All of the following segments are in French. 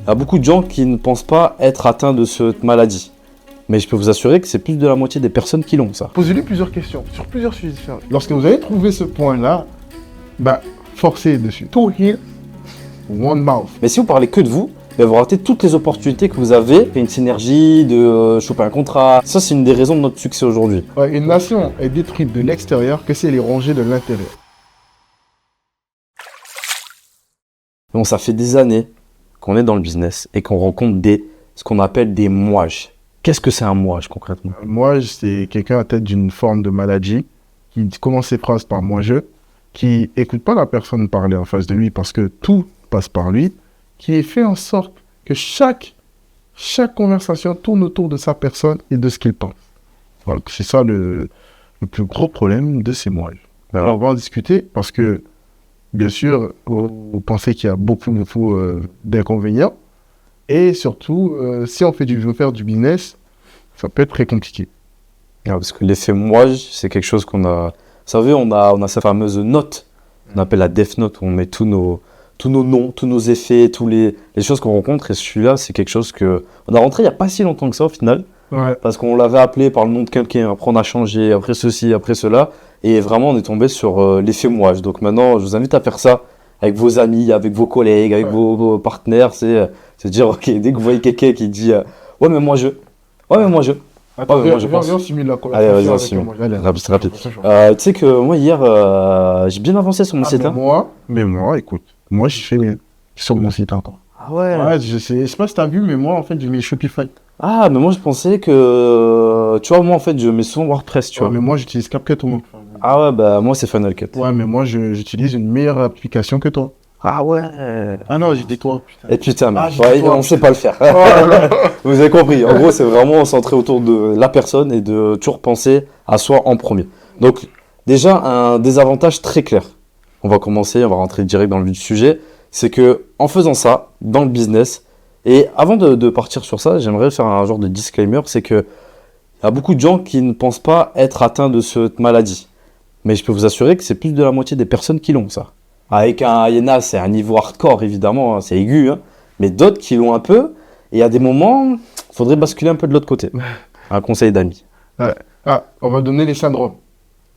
y a beaucoup de gens qui ne pensent pas être atteints de cette maladie. Mais je peux vous assurer que c'est plus de la moitié des personnes qui l'ont, ça. Posez-lui plusieurs questions sur plusieurs sujets différents. Lorsque vous avez trouvé ce point-là, forcez dessus. Two ears, one mouth. Mais si vous parlez que de vous, vous ratez toutes les opportunités que vous avez, une synergie, de choper un contrat. Ça, c'est une des raisons de notre succès aujourd'hui. Ouais, une nation est détruite de l'extérieur que si elle est rongée de l'intérieur. Bon, ça fait des années qu'on est dans le business et qu'on rencontre ce qu'on appelle des mouages. Qu'est-ce que c'est un mouage concrètement? Moi, c'est quelqu'un à tête d'une forme de maladie qui commence ses phrases par moi je, qui écoute pas la personne parler en face de lui parce que tout passe par lui, qui fait en sorte que chaque conversation tourne autour de sa personne et de ce qu'il pense. Voilà, c'est ça le plus gros problème de ces mouages. Alors, on va en discuter parce que, bien sûr, vous pensez qu'il y a beaucoup d'inconvénients. Et surtout, si on veut faire du business, ça peut être très compliqué. Parce que l'effet mouage, c'est quelque chose qu'on a... Vous savez, on a cette fameuse note, on appelle la Death Note, où on met tous nos noms, tous nos effets, toutes les choses qu'on rencontre. Et celui-là, c'est quelque chose qu'on a rentré il n'y a pas si longtemps que ça au final. Ouais. Parce qu'on l'avait appelé par le nom de quelqu'un, après on a changé, après ceci, après cela. Et vraiment, on est tombé sur l'effet mouage. Donc maintenant, je vous invite à faire ça avec vos amis, avec vos collègues, avec vos partenaires. C'est dire, ok, dès que vous voyez quelqu'un qui dit ouais, mais moi je. Ouais, mais moi je. Attends, ouais, mais moi, viens, simule la conversation. Allez, vas-y, on simule. Rapide. Tu sais que moi, hier, j'ai bien avancé sur mon site. Mais moi, écoute, moi, je fais sur mon site encore. Ah ouais. Ouais, je sais pas si t'as vu, mais moi, en fait, j'ai mis Shopify. Ah, mais moi, je pensais que... Tu vois, moi, en fait, je mets souvent WordPress, tu vois. Mais moi, j'utilise CapCut au moins. Ah ouais, bah moi, c'est Final Cut. Ouais, mais moi, j'utilise une meilleure application que toi. Ah ouais. Ah non, j'ai dit toi, putain. Et putain, mais on sait putain. pas le faire. Vous avez compris. En gros, c'est vraiment centré autour de la personne et de toujours penser à soi en premier. Donc, déjà, un désavantage très clair. On va commencer, on va rentrer direct dans le vif du sujet. C'est que en faisant ça, dans le business, et avant de partir sur ça, j'aimerais faire un genre de disclaimer, c'est que il y a beaucoup de gens qui ne pensent pas être atteints de cette maladie. Mais je peux vous assurer que c'est plus de la moitié des personnes qui l'ont, ça. Avec un Yéna, c'est un niveau hardcore, évidemment, hein, c'est aigu, hein, mais d'autres qui l'ont un peu, et à des moments, il faudrait basculer un peu de l'autre côté. Un conseil d'amis. Ouais. Ah, on va donner les syndromes.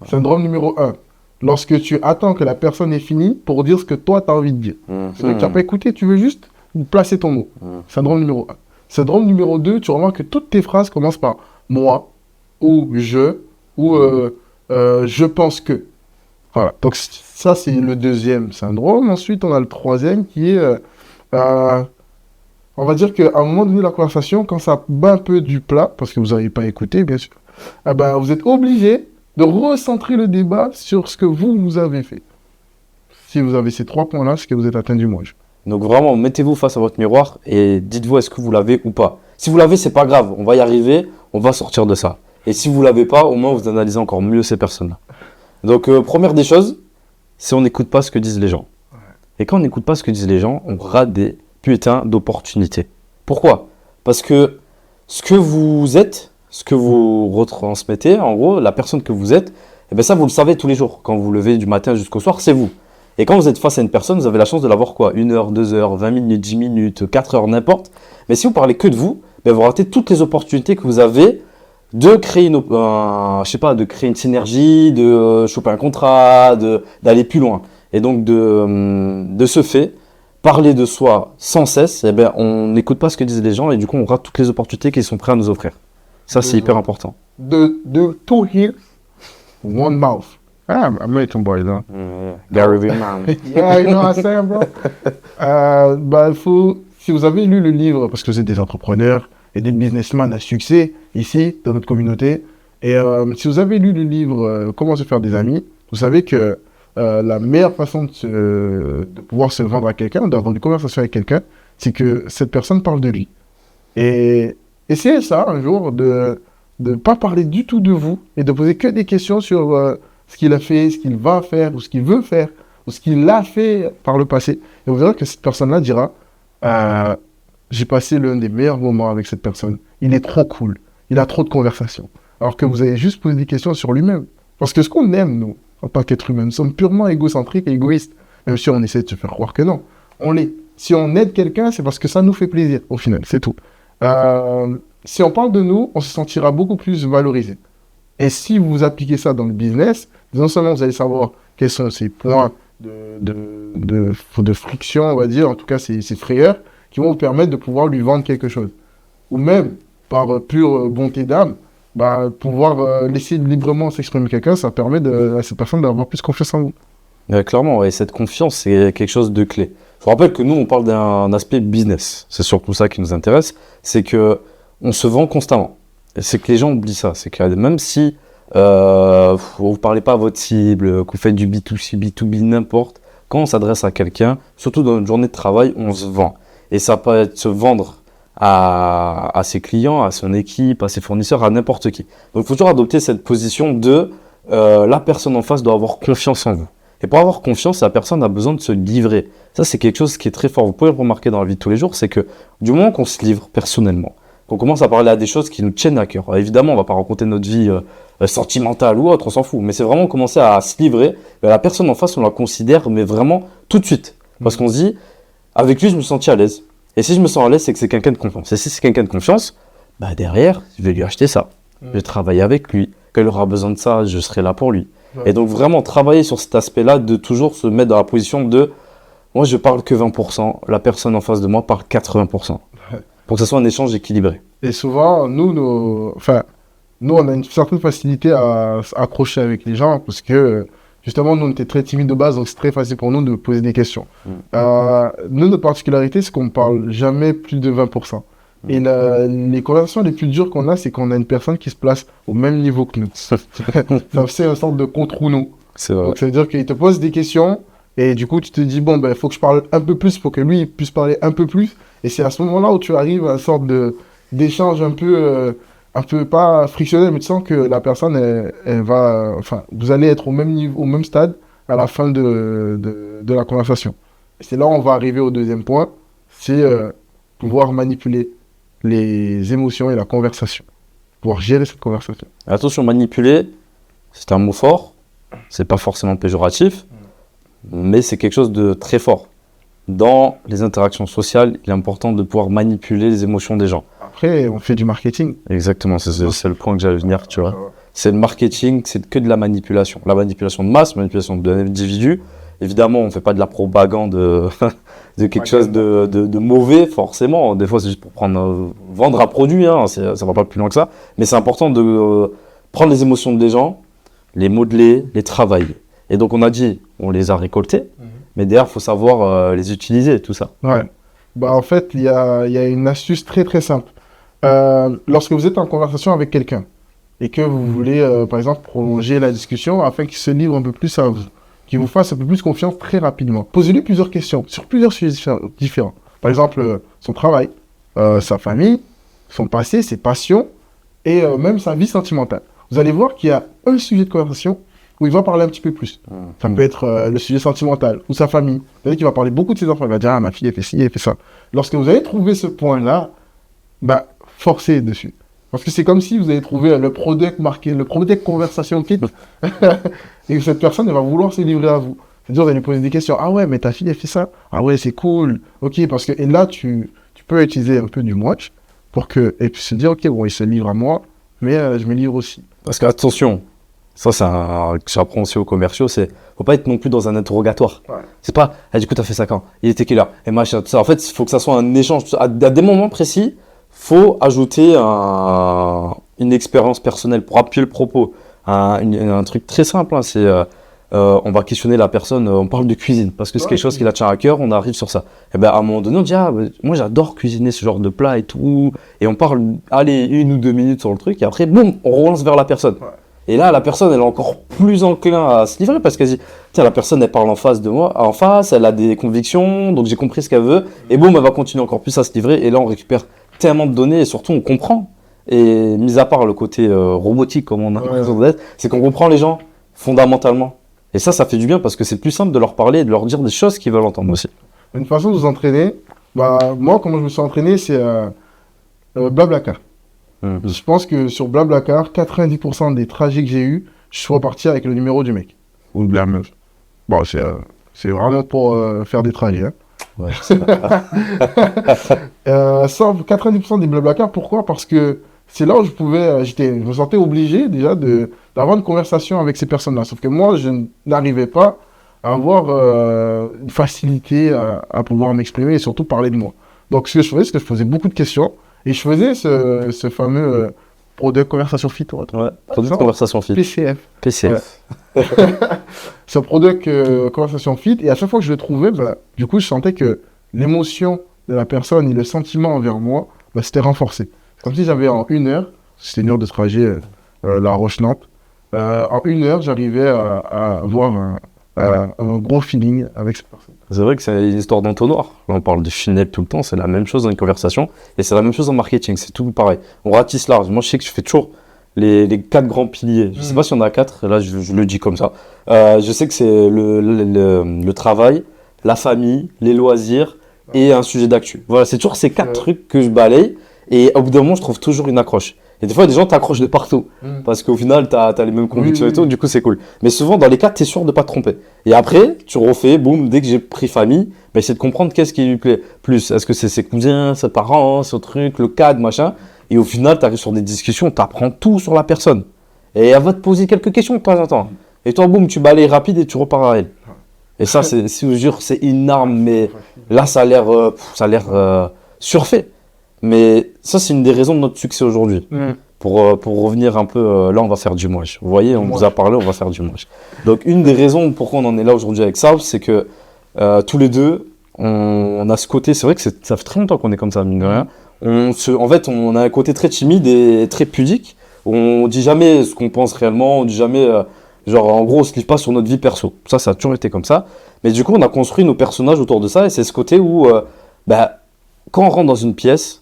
Syndrome numéro 1. Lorsque tu attends que la personne ait fini pour dire ce que toi, tu as envie de dire. C'est-à-dire que tu n'as pas écouté, tu veux juste placer ton mot. Syndrome numéro 1. Syndrome numéro 2, tu remarques que toutes tes phrases commencent par « moi » ou « je » ou je pense que ». Voilà, donc ça c'est le deuxième syndrome. Ensuite, on a le troisième qui est, on va dire qu'à un moment donné de la conversation, quand ça bat un peu du plat, parce que vous n'avez pas écouté, bien sûr, vous êtes obligé de recentrer le débat sur ce que vous avez fait. Si vous avez ces 3 points-là, c'est que vous êtes atteint du mouage. Donc vraiment, mettez-vous face à votre miroir et dites-vous est-ce que vous l'avez ou pas. Si vous l'avez, c'est pas grave, on va y arriver, on va sortir de ça. Et si vous l'avez pas, au moins vous analysez encore mieux ces personnes-là. Donc première des choses, c'est on n'écoute pas ce que disent les gens. Ouais. Et quand on n'écoute pas ce que disent les gens, on rate des putains d'opportunités. Pourquoi? Parce que ce que vous êtes, ce que vous retransmettez, en gros, la personne que vous êtes, ça vous le savez tous les jours. Quand vous vous levez du matin jusqu'au soir, c'est vous. Et quand vous êtes face à une personne, vous avez la chance de l'avoir quoi? 1 heure, 2 heures, 20 minutes, 10 minutes, 4 heures, n'importe. Mais si vous parlez que de vous, vous ratez toutes les opportunités que vous avez de créer de créer une synergie, de choper un contrat, d'aller plus loin. Et donc de ce fait, parler de soi sans cesse, on n'écoute pas ce que disent les gens et du coup on rate toutes les opportunités qu'ils sont prêts à nous offrir. Ça c'est hyper important. Two ears, one mouth. Ah, I'm ready to boy là. Gary Vaynerchuk. Yeah, you know what I'm saying, bro. Si vous avez lu le livre, parce que vous êtes des entrepreneurs et des businessmen à succès ici, dans notre communauté, et si vous avez lu le livre Comment se faire des amis, vous savez que la meilleure façon de pouvoir se vendre à quelqu'un, d'avoir une conversation avec quelqu'un, c'est que cette personne parle de lui. Et essayez ça un jour, de ne pas parler du tout de vous, et de poser que des questions sur ce qu'il a fait, ce qu'il va faire, ou ce qu'il veut faire, ou ce qu'il a fait par le passé. Et vous verrez que cette personne-là dira j'ai passé l'un des meilleurs moments avec cette personne. Il est trop cool. Il a trop de conversations. Alors que vous avez juste posé des questions sur lui-même. Parce que ce qu'on aime, nous, en tant qu'être humain, nous sommes purement égocentriques et égoïstes. Même si on essaie de se faire croire que non. On l'est. Si on aide quelqu'un, c'est parce que ça nous fait plaisir, au final, c'est tout. Si on parle de nous, on se sentira beaucoup plus valorisé. Et si vous appliquez ça dans le business, non seulement vous allez savoir quels sont ces points de friction, on va dire, en tout cas ces frayeurs, qui vont vous permettre de pouvoir lui vendre quelque chose. Ou même, par pure bonté d'âme, pouvoir laisser librement s'exprimer quelqu'un, ça permet à cette personne d'avoir plus confiance en vous. Clairement, et cette confiance, c'est quelque chose de clé. Je vous rappelle que nous, on parle d'un aspect business. C'est surtout ça qui nous intéresse. C'est que on se vend constamment. Et c'est que les gens oublient ça. C'est que même si vous ne parlez pas à votre cible, que vous faites du B2C, B2B, n'importe, quand on s'adresse à quelqu'un, surtout dans une journée de travail, on se vend. Et ça peut être se vendre à ses clients, à son équipe, à ses fournisseurs, à n'importe qui. Donc il faut toujours adopter cette position de la personne en face doit avoir confiance en vous. Et pour avoir confiance, la personne a besoin de se livrer. Ça, c'est quelque chose qui est très fort. Vous pouvez le remarquer dans la vie de tous les jours, c'est que du moment qu'on se livre personnellement, qu'on commence à parler à des choses qui nous tiennent à cœur. Alors, évidemment, on ne va pas raconter notre vie sentimentale ou autre, on s'en fout. Mais c'est vraiment commencer à se livrer. La personne en face, on la considère, mais vraiment tout de suite. Parce qu'on se dit, avec lui, je me sens à l'aise. Et si je me sens à l'aise, c'est que c'est quelqu'un de confiance. Et si c'est quelqu'un de confiance, derrière, je vais lui acheter ça. Je vais travailler avec lui. Quand il aura besoin de ça, je serai là pour lui. Et donc vraiment travailler sur cet aspect-là, de toujours se mettre dans la position de moi je parle que 20%, la personne en face de moi parle 80%. Pour que ce soit un échange équilibré. Et souvent, nous, on a une certaine facilité à accrocher avec les gens parce que justement, nous on était très timides de base, donc c'est très facile pour nous de poser des questions. Nous, notre particularité, c'est qu'on ne parle jamais plus de 20%. Et les conversations les plus dures qu'on a, c'est qu'on a une personne qui se place au même niveau que nous. C'est une sorte de contre nous. C'est vrai. Donc ça veut dire qu'il te pose des questions et du coup tu te dis bon il faut que je parle un peu plus pour que lui puisse parler un peu plus. Et c'est à ce moment-là où tu arrives à une sorte d'échange un peu pas frictionnel, mais tu sens que la personne elle va, vous allez être au même niveau, au même stade à la fin de la conversation. Et c'est là où on va arriver au deuxième point, c'est pouvoir manipuler les émotions et la conversation, pouvoir gérer cette conversation. Attention, manipuler, c'est un mot fort, c'est pas forcément péjoratif, mais c'est quelque chose de très fort. Dans les interactions sociales, il est important de pouvoir manipuler les émotions des gens. Après, on fait du marketing. Exactement, c'est le point que j'allais venir, tu vois. C'est le marketing, c'est que de la manipulation. La manipulation de masse, manipulation d'individus. Évidemment, on ne fait pas de la propagande de quelque chose de mauvais, forcément. Des fois, c'est juste pour vendre un produit, hein. Ça ne va pas plus loin que ça. Mais c'est important de prendre les émotions des gens, les modeler, les travailler. Et donc, on a dit, on les a récoltés, mais derrière, il faut savoir les utiliser, tout ça. Ouais. En fait, il y a une astuce très, très simple. Lorsque vous êtes en conversation avec quelqu'un et que vous voulez, par exemple, prolonger la discussion afin qu'il se livre un peu plus à vous, qu'il vous fasse un peu plus confiance très rapidement. Posez-lui plusieurs questions sur plusieurs sujets différents. Par exemple, son travail, sa famille, son passé, ses passions et même sa vie sentimentale. Vous allez voir qu'il y a un sujet de conversation où il va parler un petit peu plus. Ça peut être le sujet sentimental ou sa famille. Vous savez qu'il va parler beaucoup de ses enfants. Il va dire « Ah, ma fille, elle fait ci, elle fait ça. » Lorsque vous avez trouvé ce point-là, forcez dessus. Parce que c'est comme si vous avez trouvé le product marqué, le product conversation kit, et que cette personne, elle va vouloir se livrer à vous. C'est-à-dire, vous allez lui poser des questions. Ah ouais, mais ta fille, elle fait ça. Ah ouais, c'est cool. Ok, parce que, et là, tu peux utiliser un peu du watch pour qu'elle puisse se dire, ok, bon, il se livre à moi, mais je me livre aussi. Parce que, attention, ça, j'apprends aussi aux commerciaux, faut pas être non plus dans un interrogatoire. Ouais. C'est pas, du coup, t'as fait ça quand? Il était quelle heure? Et machin, tout ça. En fait, il faut que ça soit un échange. À des moments précis, faut ajouter une expérience personnelle pour appuyer le propos. Un truc très simple, hein, c'est on va questionner la personne, on parle de cuisine, parce que c'est quelque chose qui la tient à cœur, on arrive sur ça. Et à un moment donné, on dit, moi j'adore cuisiner ce genre de plat et tout, et on parle, allez, 1 ou 2 minutes sur le truc, et après, boum, on relance vers la personne. Ouais. Et là, la personne, elle est encore plus enclin à se livrer, parce qu'elle dit, tiens, la personne, elle parle en face de moi, en face, elle a des convictions, donc j'ai compris ce qu'elle veut, et boum, elle va continuer encore plus à se livrer, et là, on récupère tellement de données, et surtout, on comprend. Et mis à part le côté robotique, comme on a l'impression d'être, c'est qu'on comprend les gens fondamentalement. Et ça fait du bien parce que c'est plus simple de leur parler et de leur dire des choses qu'ils veulent entendre aussi. Une façon de vous entraîner, moi, comment je me suis entraîné, c'est Blablacar. Je pense que sur Blablacar, 90% des trajets que j'ai eus, je suis reparti avec le numéro du mec. Ou de la meuf. Bon, c'est vraiment pour faire des trajets. Hein. Ouais, c'est pas- 90% des Blablacar, pourquoi? Parce que c'est là où je me sentais obligé déjà d'avoir une conversation avec ces personnes-là. Sauf que moi, je n'arrivais pas à avoir une facilité à pouvoir m'exprimer et surtout parler de moi. Donc, ce que je faisais, c'est que je posais beaucoup de questions et je faisais ce fameux product conversation fit. Ouais, produit de Ça, conversation fit. PCF. PCF. Ce product conversation fit. Et à chaque fois que je le trouvais, bah, du coup, je sentais que l'émotion de la personne et le sentiment envers moi, bah, c'était renforcé. Comme si j'avais en 1 heure, c'était 1 heure de trajet La Roche-Nantes, en 1 heure, j'arrivais à avoir un gros feeling avec cette personne. C'est vrai que c'est une histoire d'entonnoir. Là, on parle de Chanel tout le temps, c'est la même chose dans une conversation. Et c'est la même chose en marketing, c'est tout pareil. On ratisse large. Moi, je sais que je fais toujours les 4 grands piliers. Je sais pas si on a 4, là, je le dis comme ça. Je sais que c'est le travail, la famille, les loisirs et un sujet d'actu. Voilà, c'est toujours ces 4 trucs que je balaye. Et au bout d'un moment, je trouve toujours une accroche. Et des fois, des gens t'accrochent de partout. Parce qu'au final, t'as les mêmes convictions et tout, du coup, c'est cool. Mais souvent, dans les 4, t'es sûr de pas te tromper. Et après, tu refais, boum, dès que j'ai pris famille, bah, essayer de comprendre qu'est-ce qui lui plaît plus. Est-ce que c'est ses cousins, ses parents, ce truc, le cadre, machin. Et au final, t'arrives sur des discussions, t'apprends tout sur la personne. Et elle va te poser quelques questions de temps en temps. Et toi, boum, tu balayes rapide et tu repars à elle. Et ça, si je vous jure, c'est une arme, mais là, ça a l'air surfait. Mais ça, c'est une des raisons de notre succès aujourd'hui. Pour revenir un peu, là, on va faire du moche. Vous voyez, on vous a parlé, on va faire du moche. Donc, une des raisons pourquoi on en est là aujourd'hui avec Sav, c'est que tous les deux, on a ce côté, c'est vrai que ça fait très longtemps qu'on est comme ça, mine de rien. En fait, on a un côté très timide et très pudique. On dit jamais ce qu'on pense réellement, on dit jamais, genre, en gros, on se livre pas sur notre vie perso. Ça a toujours été comme ça. Mais du coup, on a construit nos personnages autour de ça, et c'est ce côté où, quand on rentre dans une pièce,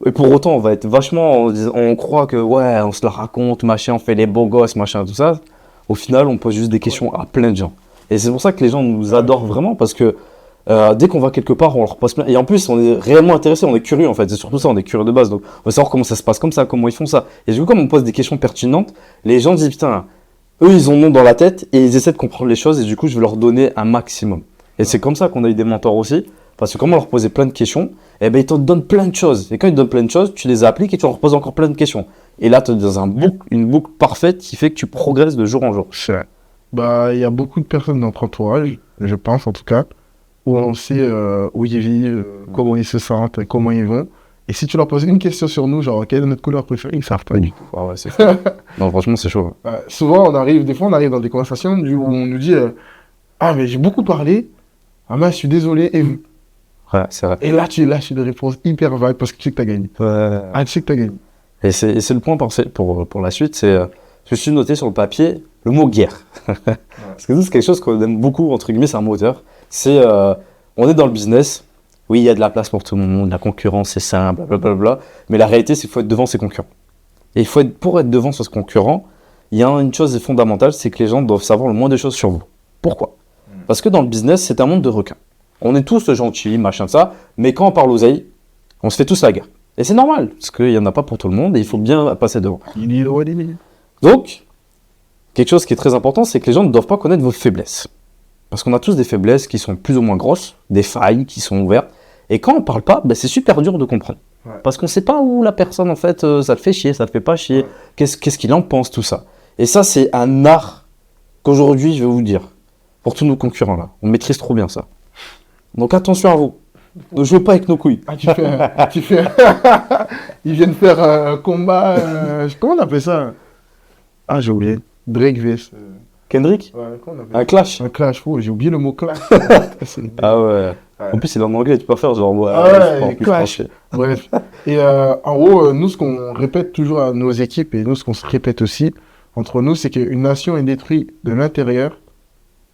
et pour autant, on va être vachement, on croit que, ouais, on se la raconte, machin, on fait les beaux gosses, machin, tout ça. Au final, on pose juste des questions à plein de gens. Et c'est pour ça que les gens nous adorent vraiment, parce que dès qu'on va quelque part, on leur pose plein. Et en plus, on est réellement intéressé, on est curieux en fait. C'est surtout ça, on est curieux de base. Donc, on va savoir comment ça se passe comme ça, comment ils font ça. Et du coup, comme on pose des questions pertinentes, les gens disent, putain, eux, ils ont nom dans la tête et ils essaient de comprendre les choses. Et du coup, je vais leur donner un maximum. Et c'est comme ça qu'on a eu des mentors aussi. Parce que comme on leur posait plein de questions, eh ben, ils te donnent plein de choses. Et quand ils te donnent plein de choses, tu les appliques et tu leur poses encore plein de questions. Et là, tu es dans une boucle parfaite qui fait que tu progresses de jour en jour. Bah, il y a beaucoup de personnes dans notre entourage, je pense en tout cas, où on sait où ils vivent, comment ils se sentent, comment ils vont. Et si tu leur poses une question sur nous, genre quelle est notre couleur préférée, ils savent pas du tout. Ah ouais, c'est chaud. Non, franchement, c'est chaud. Souvent, des fois, on arrive dans des conversations où on nous dit ah, mais j'ai beaucoup parlé, ah, mais je suis désolé, et vous? Ouais, c'est vrai. Et là, tu lâches une réponse hyper vague parce que tu sais que tu as gagné. Ouais. Ah, tu sais que tu as gagné. Et c'est le point pour la suite, c'est je suis noté sur le papier le mot guerre. Parce que nous, c'est quelque chose qu'on aime beaucoup, entre guillemets, c'est un moteur. C'est, on est dans le business, oui, il y a de la place pour tout le monde, la concurrence, c'est simple, blablabla. Mais la réalité, c'est qu'il faut être devant ses concurrents. Et pour être devant ses concurrents, il y a une chose fondamentale, c'est que les gens doivent savoir le moins de choses sur vous. Pourquoi? Parce que dans le business, c'est un monde de requins. On est tous gentils, machin de ça, mais quand on parle oseille, on se fait tous la guerre. Et c'est normal, parce qu'il n'y en a pas pour tout le monde et il faut bien passer devant. Donc, quelque chose qui est très important, c'est que les gens ne doivent pas connaître vos faiblesses. Parce qu'on a tous des faiblesses qui sont plus ou moins grosses, des failles qui sont ouvertes. Et quand on ne parle pas, c'est super dur de comprendre. Ouais. Parce qu'on ne sait pas où la personne, en fait, ça te fait chier, ça te fait pas chier. Ouais. Qu'est-ce qu'il en pense, tout ça. Et ça, c'est un art qu'aujourd'hui, je vais vous dire, pour tous nos concurrents là. On maîtrise trop bien ça. Donc attention à vous. Ne jouez pas avec nos couilles. Ah, tu fais... Ils viennent faire un combat... Comment on appelle ça? Ah, j'ai oublié. Drake vs... Kendrick? Ouais, comment on appelle un clash? Un clash, oh, j'ai oublié le mot clash. Ah ouais. En plus, il est en anglais, tu peux pas faire genre... clash. Bref. Et en gros, nous, ce qu'on répète toujours à nos équipes, et nous, ce qu'on se répète aussi, entre nous, c'est qu'une nation est détruite de l'intérieur.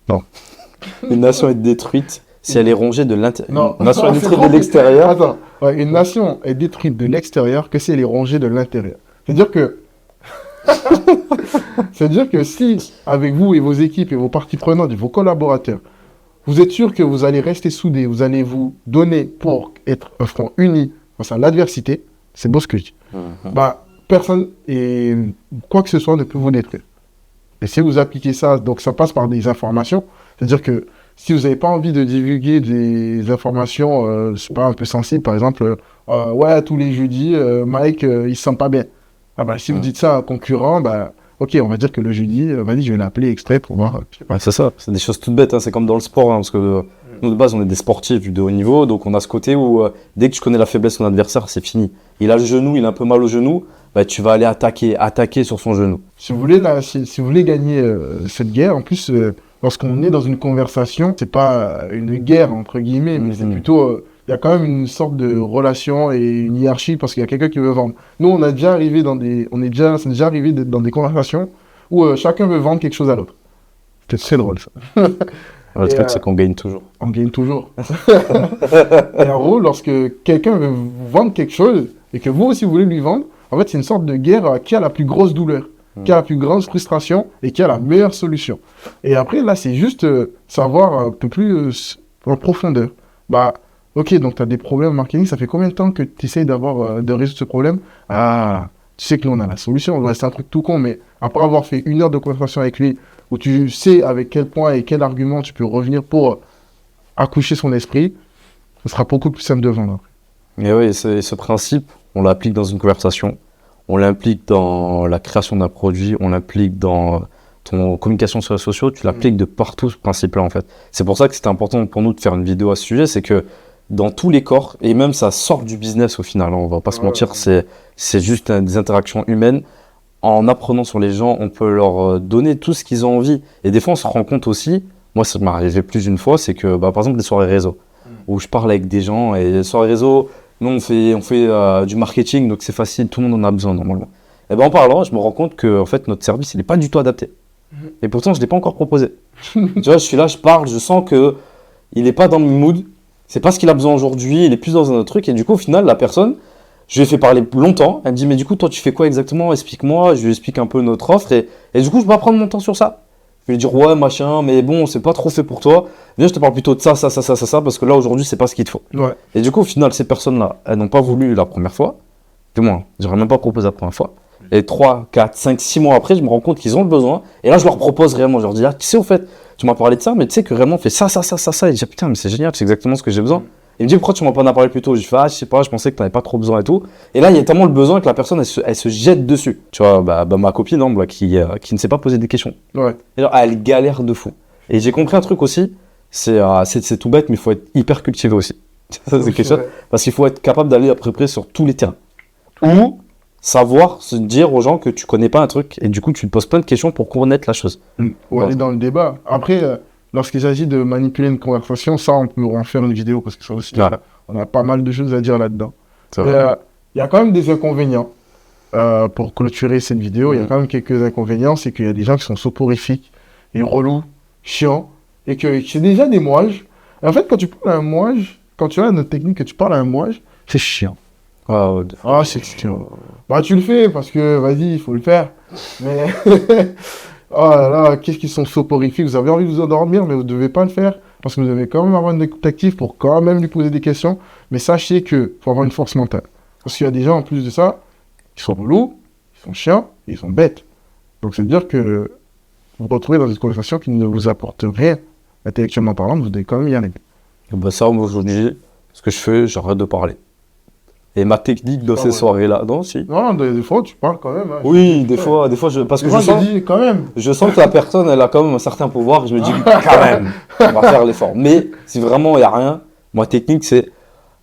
Non. Une nation est détruite... Si elle est rongée de l'intérieur. Une nation est détruite de l'extérieur. Attends, ouais, une nation est détruite de l'extérieur que si elle est rongée de l'intérieur. C'est-à-dire que... C'est-à-dire que si, avec vous et vos équipes et vos parties prenantes et vos collaborateurs, vous êtes sûr que vous allez rester soudés, vous allez vous donner pour être un front uni face à l'adversité, c'est beau ce que je dis. Personne et quoi que ce soit ne peut vous détruire. Et si vous appliquez ça, donc ça passe par des informations, c'est-à-dire que si vous n'avez pas envie de divulguer des informations, je sais pas, un peu sensibles, par exemple, ouais, tous les jeudis, Mike, il se sent pas bien. Ah bah, si vous dites ça à un concurrent, bah, ok, on va dire que le jeudi, vas-y, je vais l'appeler extrait pour voir. Je sais pas. Ouais, c'est ça, c'est des choses toutes bêtes, hein. C'est comme dans le sport, hein, parce que nous de base on est des sportifs de haut niveau, donc on a ce côté où dès que tu connais la faiblesse de ton adversaire, c'est fini. Il a le genou, il a un peu mal au genou, bah, tu vas aller attaquer sur son genou. Si vous voulez, si vous voulez gagner cette guerre, en plus, lorsqu'on est dans une conversation, c'est pas une guerre, entre guillemets, mais c'est plutôt... Il y a quand même une sorte de relation et une hiérarchie parce qu'il y a quelqu'un qui veut vendre. Nous, on a déjà arrivé c'est déjà arrivé dans des conversations où chacun veut vendre quelque chose à l'autre. C'est drôle, ça. Le Et, truc, c'est qu'on gagne toujours. On gagne toujours. Et en gros, lorsque quelqu'un veut vous vendre quelque chose et que vous aussi vous voulez lui vendre, en fait, c'est une sorte de guerre qui a la plus grosse douleur, qui a la plus grande frustration et qui a la meilleure solution. Et après, là, c'est juste savoir un peu plus en profondeur. Bah, ok, donc tu as des problèmes en marketing, ça fait combien de temps que tu essayes de résoudre ce problème? Ah, tu sais que nous, on a la solution. Ouais, c'est un truc tout con, mais après avoir fait 1 heure de conversation avec lui, où tu sais avec quel point et quel argument tu peux revenir pour accoucher son esprit, ce sera beaucoup plus simple de vendre. Et oui, ce principe, on l'applique dans une conversation, on l'implique dans la création d'un produit, on l'applique dans ton communication sur les réseaux sociaux, tu l'appliques de partout, ce principe-là, en fait. C'est pour ça que c'était important pour nous de faire une vidéo à ce sujet, c'est que dans tous les corps, et même ça sort du business au final, hein, on va pas se mentir, c'est juste des interactions humaines. En apprenant sur les gens, on peut leur donner tout ce qu'ils ont envie. Et des fois, on se rend compte aussi, moi ça m'est arrivé plus d'une fois, c'est que par exemple des soirées réseau, où je parle avec des gens, et les soirées réseau, nous on fait du marketing, donc c'est facile, tout le monde en a besoin normalement. Et ben en parlant, je me rends compte que en fait, notre service, il n'est pas du tout adapté. Et pourtant, je ne l'ai pas encore proposé. Tu vois, je suis là, je parle, je sens que il n'est pas dans le mood, c'est pas ce qu'il a besoin aujourd'hui, il est plus dans un autre truc, et du coup, au final, la personne, je lui ai fait parler longtemps, elle me dit, mais du coup, toi, tu fais quoi exactement? Explique-moi, je lui explique un peu notre offre, et du coup, je vais pas prendre mon temps sur ça. Je vais lui dire, ouais, machin, mais bon, c'est pas trop fait pour toi. Viens, je te parle plutôt de ça, parce que là, aujourd'hui, c'est pas ce qu'il te faut. Ouais. Et du coup, au final, ces personnes-là, elles n'ont pas voulu la première fois. Du moins, j'aurais même pas proposé la première fois. Et 3, 4, 5, 6 mois après, je me rends compte qu'ils ont le besoin. Et là, je leur propose réellement. Je leur dis, ah, tu sais, au fait, tu m'as parlé de ça, mais tu sais que vraiment, on fait ça. Et je dis, putain, mais c'est génial, c'est exactement ce que j'ai besoin. Il me dit, pourquoi tu m'en as parlé plus tôt? Je fais, ah, je sais pas, je pensais que tu n'avais pas trop besoin et tout. Et là, il y a tellement le besoin que la personne, elle se jette dessus. Tu vois, ma copine, hein, qui ne s'est pas posé des questions. Ouais. Et genre, elle galère de fou. Et j'ai compris un truc aussi, c'est tout bête, mais il faut être hyper cultivé aussi. Ça, c'est quelque chose. Parce qu'il faut être capable d'aller à peu près sur tous les terrains. Ou savoir se dire aux gens que tu connais pas un truc et du coup tu te poses plein de questions pour connaître la chose. Ou aller dans le débat. Après, lorsqu'il s'agit de manipuler une conversation, ça, on peut en faire une vidéo parce que ça aussi, Ouais. on a pas mal de choses à dire là-dedans. C'est Il vrai. y a quand même des inconvénients. Pour clouturer cette vidéo, il y a quand même quelques inconvénients. C'est qu'il y a des gens qui sont soporifiques et relous, chiants, et que c'est déjà des mouages. Et en fait, quand tu parles à un mouage, quand tu as notre technique que tu parles à un mouage, c'est chiant. Ah, c'est chiant. Bah, tu le fais parce que, vas-y, il faut le faire. Mais, oh là là, qu'est-ce qu'ils sont soporifiques. Vous avez envie de vous endormir, mais vous ne devez pas le faire parce que vous devez quand même avoir une écoute active pour quand même lui poser des questions. Mais sachez qu'il faut avoir une force mentale. Parce qu'il y a des gens, en plus de ça, qui sont relous, ils sont chiants, et ils sont bêtes. Donc, c'est-à-dire que vous vous retrouvez dans une conversation qui ne vous apporte rien, intellectuellement parlant, vous devez quand même y aller. Bah ça, moi aujourd'hui, ce que je fais, j'arrête de parler. Et ma technique de Ah ces ouais. soirées-là, non, si. Non, des fois, tu parles quand même. Hein. Oui, des fois, parce que Des fois, je sens, dis quand même. je sens que la personne, elle a quand même un certain pouvoir. Je me dis quand même, on va faire l'effort. Mais si vraiment il y a rien, ma technique c'est,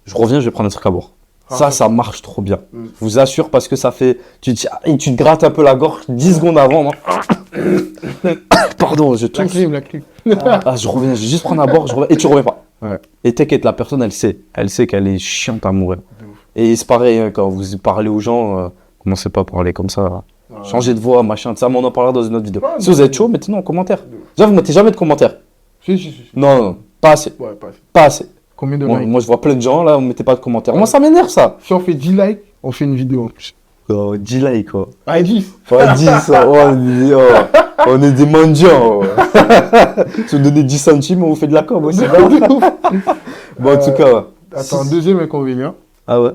je reviens, je vais prendre un truc à boire. Ça marche trop bien. Je vous assure parce que ça fait, tu te grattes un peu la gorge 10 secondes avant. Non Pardon, je La tousse. clim, la clim. Ah, je reviens, je vais juste prendre à boire, je reviens, et tu reviens pas. Ouais. Et t'inquiète, la personne, elle sait qu'elle est chiante à mourir. Et c'est pareil, hein, quand vous parlez aux gens, commencez pas à parler comme ça. Changez de voix, machin, ça, mais on en parlera dans une autre vidéo. Ouais, Si vous êtes chaud, mettez-nous en commentaire. Déjà, vous mettez jamais de commentaires. Si. Non, pas assez. Ouais, pas assez. Pas assez. Combien de Moi, likes? moi, je vois plein de gens, là, vous mettez pas de commentaires. Moi, ça m'énerve, ça. Si on fait 10 likes, on fait une vidéo en plus. Oh, 10 likes, quoi. Ah, 10. Ouais, 10, on est des mendiants. Si vous donnez 10 centimes, on vous fait de la com aussi. Bon, en tout cas, ouais. Attends, deuxième inconvénient. Ah ouais?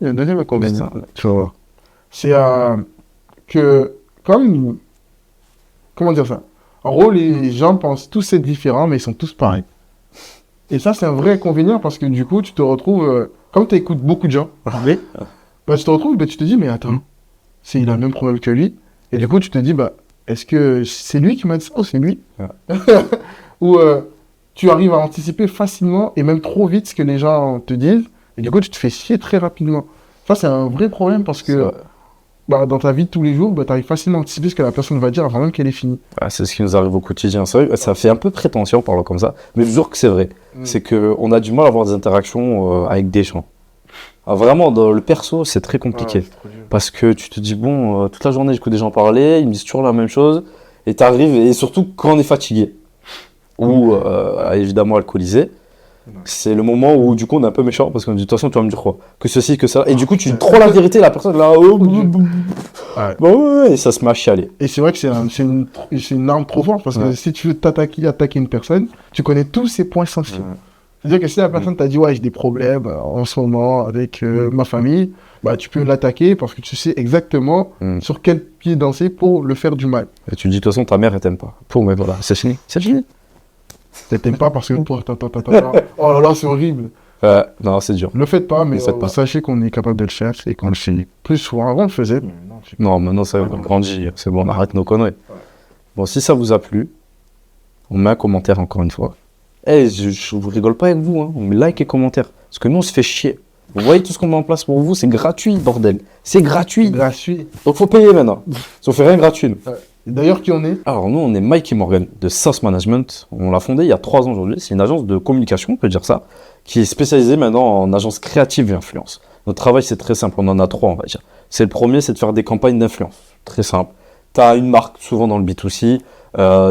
Il y a un deuxième inconvénient. Putain. Tu vas voir. C'est que, comme. Comment dire ça? En gros, les gens pensent tous être différents, mais ils sont tous pareils. Et ça, c'est un vrai inconvénient parce que du coup, tu te retrouves, comme tu écoutes beaucoup de gens parler, bah, tu te retrouves, bah, tu te dis, mais attends, il a le même problème que lui. Et du coup, tu te dis, bah, est-ce que c'est lui qui m'a dit ça ou c'est lui? Ou tu arrives à anticiper facilement et même trop vite ce que les gens te disent. Et du coup, tu te fais chier très rapidement. Ça, c'est un vrai problème parce que bah, dans ta vie de tous les jours, bah, tu arrives facilement à anticiper ce que la personne va dire avant même qu'elle ait fini. Ah, c'est ce qui nous arrive au quotidien. C'est vrai, ça fait un peu prétentieux en parlant comme ça, mais je vous jure que c'est vrai. C'est qu'on a du mal à avoir des interactions avec des gens. Ah, vraiment, dans le perso, c'est très compliqué. Parce que tu te dis, bon, toute la journée, j'écoute des gens parler, ils me disent toujours la même chose, et t'arrives, et surtout quand on est fatigué, ou évidemment alcoolisé, c'est le moment où du coup on est un peu méchant, parce qu'on dit, de toute façon, tu vas me dire quoi? Que ceci, que ça, et du coup, tu dis trop la vérité, la personne là, oh, bon, ouais, et ça se met à chialer. Et c'est vrai que c'est une arme trop forte parce que si tu veux attaquer une personne, tu connais tous ses points sensibles. C'est-à-dire que si la personne t'a dit, ouais, j'ai des problèmes en ce moment avec ma famille, bah, tu peux l'attaquer parce que tu sais exactement sur quel pied danser pour le faire du mal. Et tu dis, de toute façon, ta mère, elle t'aime pas. Pour mais voilà, c'est fini. C'est fini. Elle t'aime pas parce que, oh là là, c'est horrible. Non, c'est dur. Ne le faites pas, mais pas. sachez qu'on est capable de le faire et qu'on le fait plus souvent. Avant, on le faisait. Non, maintenant, ça on grandit. C'est bon, on arrête nos conneries. Bon, si ça vous a plu, on met un commentaire encore une fois. Eh, je vous rigole pas avec vous, hein. On met like et commentaire. Parce que nous, on se fait chier. Vous voyez tout ce qu'on met en place pour vous, c'est gratuit, bordel. C'est gratuit. Gratuit. Donc, faut payer maintenant. Ça fait rien gratuit. Nous. D'ailleurs, qui on est? Alors, nous, on est Mike et Morgan de Sauce Management. On l'a fondé il y a 3 ans aujourd'hui. C'est une agence de communication, on peut dire ça, qui est spécialisée maintenant en agence créative et influence. Notre travail, c'est très simple. On en a 3, on va dire. C'est le premier, c'est de faire des campagnes d'influence. Très simple. Tu as une marque, souvent dans le B2C.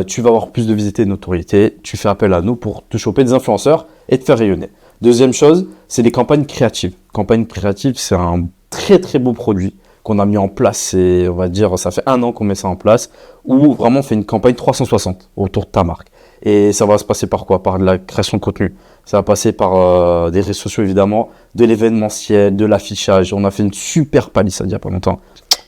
Tu vas avoir plus de visibilité et de notoriété. Tu fais appel à nous pour te choper des influenceurs et te faire rayonner. Deuxième chose, c'est des campagnes créatives. Campagne créative, c'est un très très beau produit qu'on a mis en place. Et on va dire, ça fait 1 an qu'on met ça en place, où vraiment on fait une campagne 360 autour de ta marque. Et ça va se passer par quoi? Par de la création de contenu. Ça va passer par des réseaux sociaux évidemment, de l'événementiel, de l'affichage. On a fait une super palissade il n'y a pas longtemps.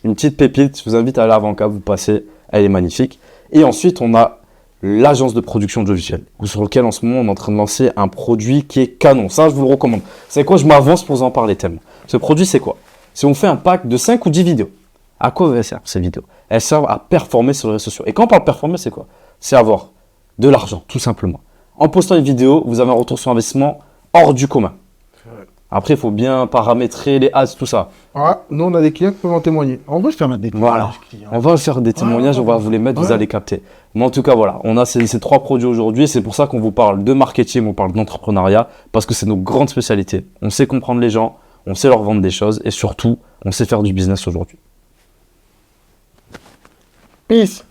Une petite pépite, je vous invite à aller à Vanka, vous passez, elle est magnifique. Et ensuite, on a l'agence de production audiovisuelle, sur lequel en ce moment, on est en train de lancer un produit qui est canon. Ça, je vous le recommande. C'est quoi? Je m'avance pour vous en parler tellement. Ce produit, c'est quoi? C'est on fait un pack de 5 ou 10 vidéos. À quoi elles servent ces vidéos? Elles servent à performer sur les réseaux sociaux. Et quand on parle performer, c'est quoi? C'est avoir de l'argent, tout simplement. En postant une vidéo, vous avez un retour sur investissement hors du commun. Après, il faut bien paramétrer les ads, tout ça. Ah, nous, on a des clients qui peuvent en témoigner. On va faire des voilà. On va faire des témoignages, on va vous les mettre, vous allez capter. Mais en tout cas, voilà, on a ces 3 produits aujourd'hui. C'est pour ça qu'on vous parle de marketing, on parle d'entrepreneuriat, parce que c'est nos grandes spécialités. On sait comprendre les gens, on sait leur vendre des choses, et surtout, on sait faire du business aujourd'hui. Peace.